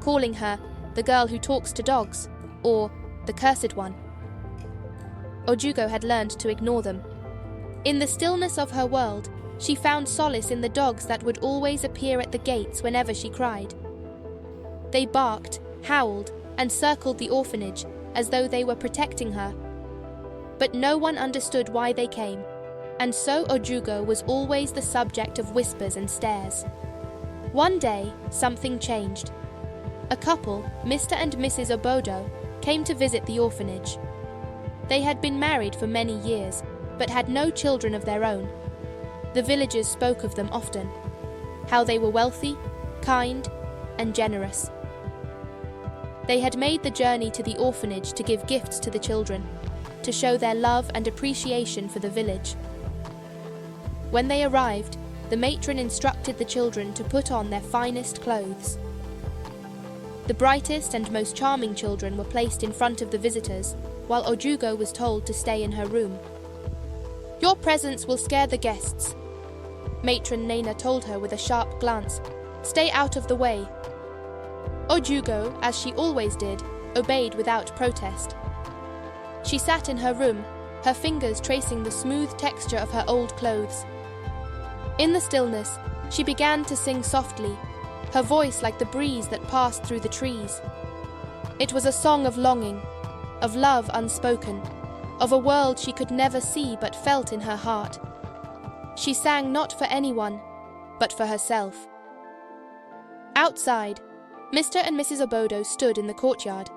calling her the girl who talks to dogs, or the cursed one. Ojugo had learned to ignore them. In the stillness of her world, she found solace in the dogs that would always appear at the gates whenever she cried. They barked, howled, and circled the orphanage as though they were protecting her. But no one understood why they came, and so Ojugo was always the subject of whispers and stares. One day, something changed. A couple, Mr. and Mrs. Oboji, came to visit the orphanage. They had been married for many years, but had no children of their own. The villagers spoke of them often, how they were wealthy, kind, and generous. They had made the journey to the orphanage to give gifts to the children, to show their love and appreciation for the village. When they arrived, the matron instructed the children to put on their finest clothes. The brightest and most charming children were placed in front of the visitors, while Ojugo was told to stay in her room. "Your presence will scare the guests," Matron Nana told her with a sharp glance. "Stay out of the way." Ojugo, as she always did, obeyed without protest. She sat in her room, her fingers tracing the smooth texture of her old clothes. In the stillness, she began to sing softly, her voice like the breeze that passed through the trees. It was a song of longing, of love unspoken, of a world she could never see but felt in her heart. She sang not for anyone, but for herself. Outside, Mr. and Mrs. Oboji stood in the courtyard.